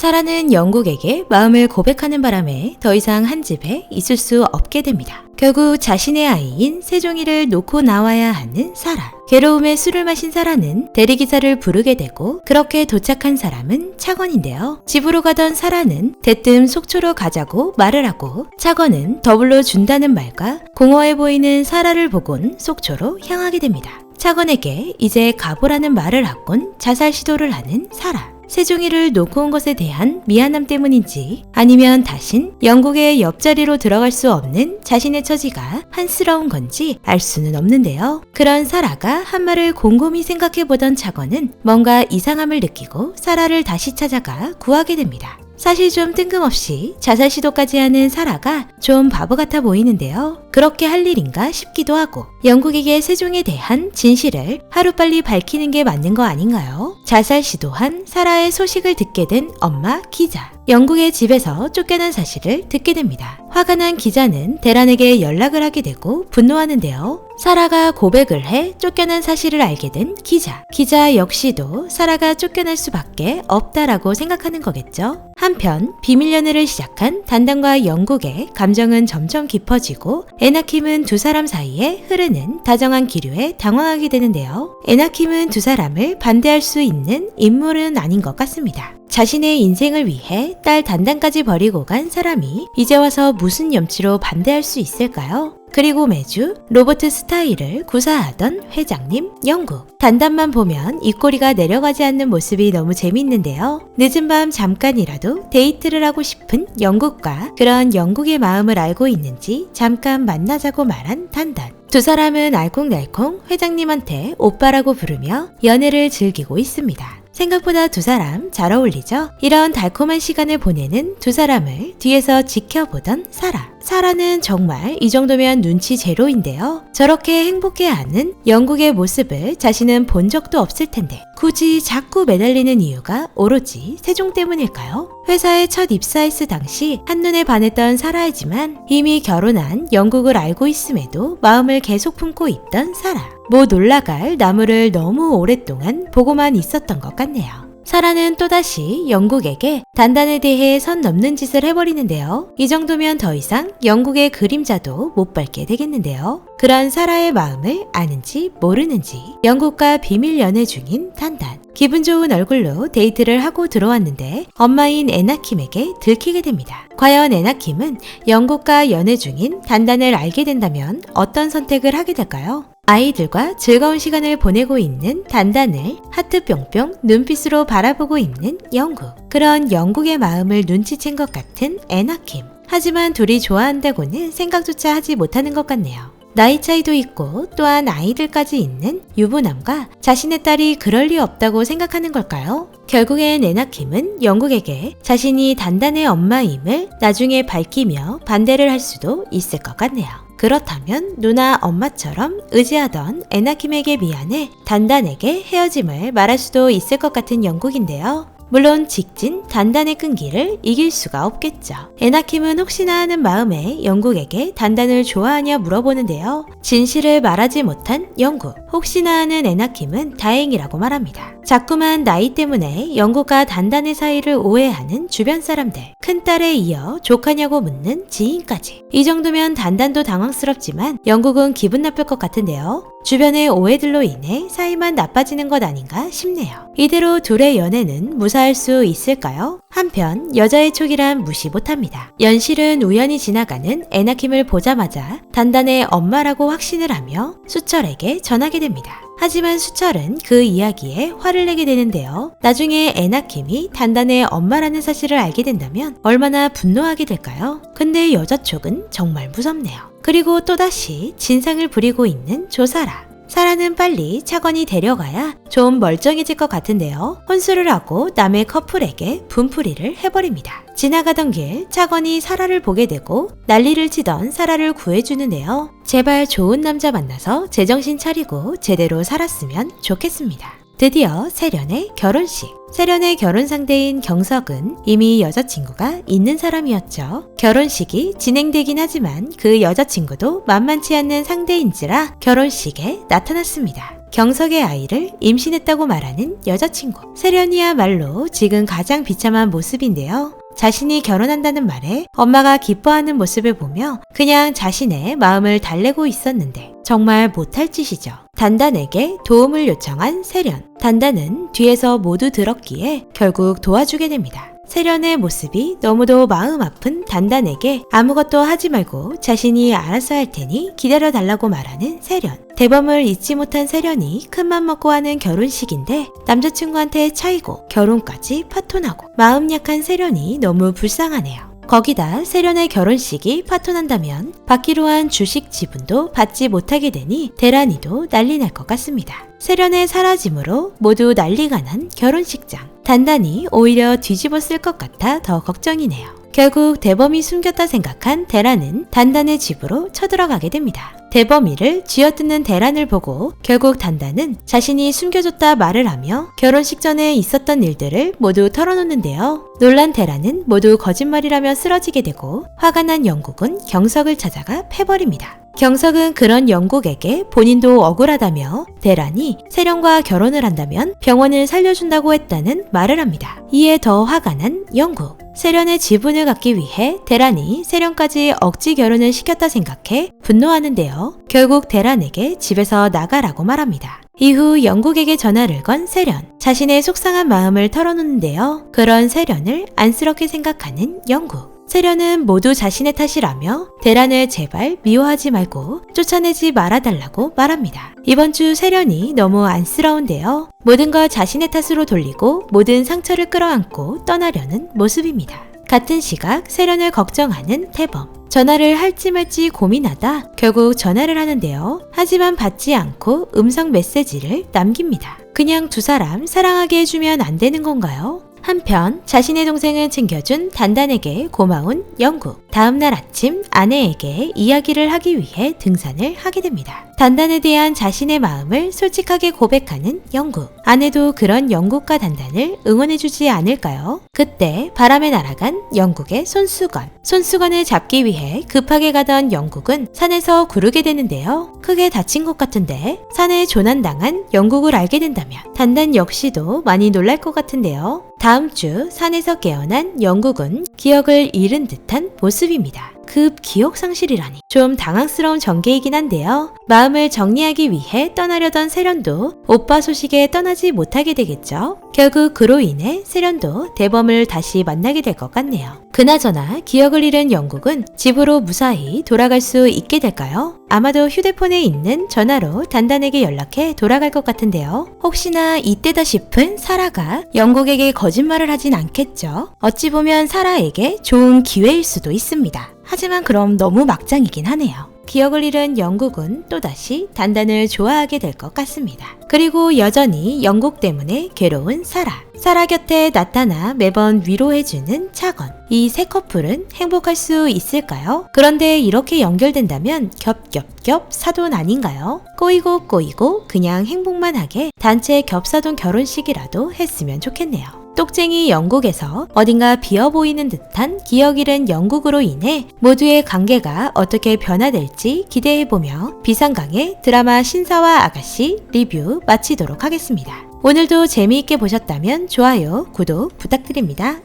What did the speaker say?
사라는 영국에게 마음을 고백하는 바람에 더 이상 한 집에 있을 수 없게 됩니다. 결국 자신의 아이인 세종이를 놓고 나와야 하는 사라. 괴로움에 술을 마신 사라는 대리기사를 부르게 되고 그렇게 도착한 사람은 차건인데요. 집으로 가던 사라는 대뜸 속초로 가자고 말을 하고 차건은 더불어 준다는 말과 공허해 보이는 사라를 보곤 속초로 향하게 됩니다. 차건에게 이제 가보라는 말을 하곤 자살 시도를 하는 사라. 세종이를 놓고 온 것에 대한 미안함 때문인지 아니면 다신 영국의 옆자리로 들어갈 수 없는 자신의 처지가 한스러운 건지 알 수는 없는데요. 그런 사라가 한 말을 곰곰이 생각해보던 차건은 뭔가 이상함을 느끼고 사라를 다시 찾아가 구하게 됩니다. 사실 좀 뜬금없이 자살 시도까지 하는 사라가 좀 바보 같아 보이는데요. 그렇게 할 일인가 싶기도 하고 영국에게 세종에 대한 진실을 하루빨리 밝히는 게 맞는 거 아닌가요? 자살 시도한 사라의 소식을 듣게 된 엄마 기자. 영국의 집에서 쫓겨난 사실을 듣게 됩니다. 화가 난 기자는 대란에게 연락을 하게 되고 분노하는데요. 사라가 고백을 해 쫓겨난 사실을 알게 된 기자. 기자 역시도 사라가 쫓겨날 수밖에 없다라고 생각하는 거겠죠. 한편 비밀 연애를 시작한 단단과 영국의 감정은 점점 깊어지고 에나킴은 두 사람 사이에 흐르는 다정한 기류에 당황하게 되는데요. 에나킴은 두 사람을 반대할 수 있는 인물은 아닌 것 같습니다. 자신의 인생을 위해 딸 단단까지 버리고 간 사람이 이제 와서 무슨 염치로 반대할 수 있을까요? 그리고 매주 로버트 스타일을 구사하던 회장님 영국. 단단만 보면 입꼬리가 내려가지 않는 모습이 너무 재밌는데요. 늦은 밤 잠깐이라도 데이트를 하고 싶은 영국과 그런 영국의 마음을 알고 있는지 잠깐 만나자고 말한 단단. 두 사람은 알콩달콩 회장님한테 오빠라고 부르며 연애를 즐기고 있습니다. 생각보다 두 사람 잘 어울리죠? 이런 달콤한 시간을 보내는 두 사람을 뒤에서 지켜보던 사라. 사라는 정말 이 정도면 눈치 제로인데요. 저렇게 행복해하는 영국의 모습을 자신은 본 적도 없을 텐데 굳이 자꾸 매달리는 이유가 오로지 세종 때문일까요? 회사에 첫 입사했을 당시 한눈에 반했던 사라이지만 이미 결혼한 영국을 알고 있음에도 마음을 계속 품고 있던 사라. 뭐 놀라갈 나무를 너무 오랫동안 보고만 있었던 것 같네요. 사라는 또다시 영국에게 단단에 대해 선 넘는 짓을 해버리는데요. 이 정도면 더 이상 영국의 그림자도 못 밟게 되겠는데요. 그런 사라의 마음을 아는지 모르는지 영국과 비밀 연애 중인 단단. 기분 좋은 얼굴로 데이트를 하고 들어왔는데 엄마인 에나킴에게 들키게 됩니다. 과연 에나킴은 영국과 연애 중인 단단을 알게 된다면 어떤 선택을 하게 될까요? 아이들과 즐거운 시간을 보내고 있는 단단을 하트 뿅뿅 눈빛으로 바라보고 있는 영국. 그런 영국의 마음을 눈치챈 것 같은 에나킴. 하지만 둘이 좋아한다고는 생각조차 하지 못하는 것 같네요. 나이 차이도 있고 또한 아이들까지 있는 유부남과 자신의 딸이 그럴 리 없다고 생각하는 걸까요? 결국엔 에나킴은 영국에게 자신이 단단의 엄마임을 나중에 밝히며 반대를 할 수도 있을 것 같네요. 그렇다면 누나 엄마처럼 의지하던 에나킴에게 미안해 단단에게 헤어짐을 말할 수도 있을 것 같은 영국인데요. 물론 직진 단단의 끈기를 이길 수가 없겠죠. 에나킴은 혹시나 하는 마음에 영국에게 단단을 좋아하냐 물어보는데요. 진실을 말하지 못한 영국. 혹시나 하는 에나킴은 다행이라고 말합니다. 자꾸만 나이 때문에 영국과 단단의 사이를 오해하는 주변 사람들. 큰딸에 이어 조카냐고 묻는 지인까지. 이 정도면 단단도 당황스럽지만 영국은 기분 나쁠 것 같은데요. 주변의 오해들로 인해 사이만 나빠지는 것 아닌가 싶네요. 이대로 둘의 연애는 무사할 수 있을까요? 한편 여자의 촉이란 무시 못합니다. 연실은 우연히 지나가는 에나킴을 보자마자 단단의 엄마라고 확신을 하며 수철에게 전하게 됩니다. 하지만 수철은 그 이야기에 화를 내게 되는데요. 나중에 에나킴이 단단의 엄마라는 사실을 알게 된다면 얼마나 분노하게 될까요? 근데 여자 촉은 정말 무섭네요. 그리고 또다시 진상을 부리고 있는 조사라. 사라는 빨리 차건이 데려가야 좀 멀쩡해질 것 같은데요. 혼술을 하고 남의 커플에게 분풀이를 해버립니다. 지나가던 길 차건이 사라를 보게 되고 난리를 치던 사라를 구해주는데요. 제발 좋은 남자 만나서 제정신 차리고 제대로 살았으면 좋겠습니다. 드디어 세련의 결혼식. 세련의 결혼 상대인 경석은 이미 여자친구가 있는 사람이었죠. 결혼식이 진행되긴 하지만 그 여자친구도 만만치 않는 상대인지라 결혼식에 나타났습니다. 경석의 아이를 임신했다고 말하는 여자친구. 세련이야말로 지금 가장 비참한 모습인데요. 자신이 결혼한다는 말에 엄마가 기뻐하는 모습을 보며 그냥 자신의 마음을 달래고 있었는데 정말 못할 짓이죠. 단단에게 도움을 요청한 세련. 단단은 뒤에서 모두 들었기에 결국 도와주게 됩니다. 세련의 모습이 너무도 마음 아픈 단단에게 아무것도 하지 말고 자신이 알아서 할 테니 기다려 달라고 말하는 세련. 대범을 잊지 못한 세련이 큰맘 먹고 하는 결혼식인데 남자친구한테 차이고 결혼까지 파토나고 마음 약한 세련이 너무 불쌍하네요. 거기다 세련의 결혼식이 파토난다면 받기로 한 주식 지분도 받지 못하게 되니 대란이도 난리 날 것 같습니다. 세련의 사라짐으로 모두 난리가 난 결혼식장. 단단히 오히려 뒤집었을 것 같아 더 걱정이네요. 결국 대범이 숨겼다 생각한 대란은 단단의 집으로 쳐들어가게 됩니다. 대범이를 쥐어뜯는 대란을 보고 결국 단단은 자신이 숨겨줬다 말을 하며 결혼식 전에 있었던 일들을 모두 털어놓는데요. 놀란 대란은 모두 거짓말이라며 쓰러지게 되고 화가 난 영국은 경석을 찾아가 패버립니다. 경석은 그런 영국에게 본인도 억울하다며 대란이 세련과 결혼을 한다면 병원을 살려준다고 했다는 말을 합니다. 이에 더 화가 난 영국. 세련의 지분을 갖기 위해 대란이 세련까지 억지 결혼을 시켰다 생각해 분노하는데요. 결국 대란에게 집에서 나가라고 말합니다. 이후 영국에게 전화를 건 세련. 자신의 속상한 마음을 털어놓는데요. 그런 세련을 안쓰럽게 생각하는 영국. 세련은 모두 자신의 탓이라며 대란을 제발 미워하지 말고 쫓아내지 말아달라고 말합니다. 이번 주 세련이 너무 안쓰러운데요. 모든 걸 자신의 탓으로 돌리고 모든 상처를 끌어안고 떠나려는 모습입니다. 같은 시각 세련을 걱정하는 대범. 전화를 할지 말지 고민하다 결국 전화를 하는데요. 하지만 받지 않고 음성 메시지를 남깁니다. 그냥 두 사람 사랑하게 해주면 안 되는 건가요? 한편 자신의 동생을 챙겨준 단단에게 고마운 영국. 다음날 아침 아내에게 이야기를 하기 위해 등산을 하게 됩니다. 단단에 대한 자신의 마음을 솔직하게 고백하는 영국. 아내도 그런 영국과 단단을 응원해주지 않을까요? 그때 바람에 날아간 영국의 손수건. 손수건을 잡기 위해 급하게 가던 영국은 산에서 구르게 되는데요. 크게 다친 것 같은데 산에 조난당한 영국을 알게 된다면 단단 역시도 많이 놀랄 것 같은데요. 다음 주 산에서 깨어난 영국은 기억을 잃은 듯한 모습입니다. 급 기억 상실이라니 좀 당황스러운 전개이긴 한데요. 마음을 정리하기 위해 떠나려던 세련도 오빠 소식에 떠나지 못하게 되겠죠. 결국 그로 인해 세련도 대범을 다시 만나게 될 것 같네요. 그나저나 기억을 잃은 영국은 집으로 무사히 돌아갈 수 있게 될까요? 아마도 휴대폰에 있는 전화로 단단에게 연락해 돌아갈 것 같은데요. 혹시나 이때다 싶은 사라가 영국에게 거짓말을 하진 않겠죠. 어찌 보면 사라에게 좋은 기회일 수도 있습니다. 하지만 그럼 너무 막장이긴 하네요. 기억을 잃은 영국은 또다시 단단을 좋아하게 될 것 같습니다. 그리고 여전히 영국 때문에 괴로운 사라. 사라 곁에 나타나 매번 위로해주는 차건. 이 세 커플은 행복할 수 있을까요? 그런데 이렇게 연결된다면 겹겹겹 사돈 아닌가요? 꼬이고 그냥 행복만 하게 단체 겹사돈 결혼식이라도 했으면 좋겠네요. 똑쟁이 영국에서 어딘가 비어 보이는 듯한 기억 잃은 영국으로 인해 모두의 관계가 어떻게 변화될지 기대해보며 비상강의 드라마 신사와 아가씨 리뷰 마치도록 하겠습니다. 오늘도 재미있게 보셨다면 좋아요, 구독 부탁드립니다.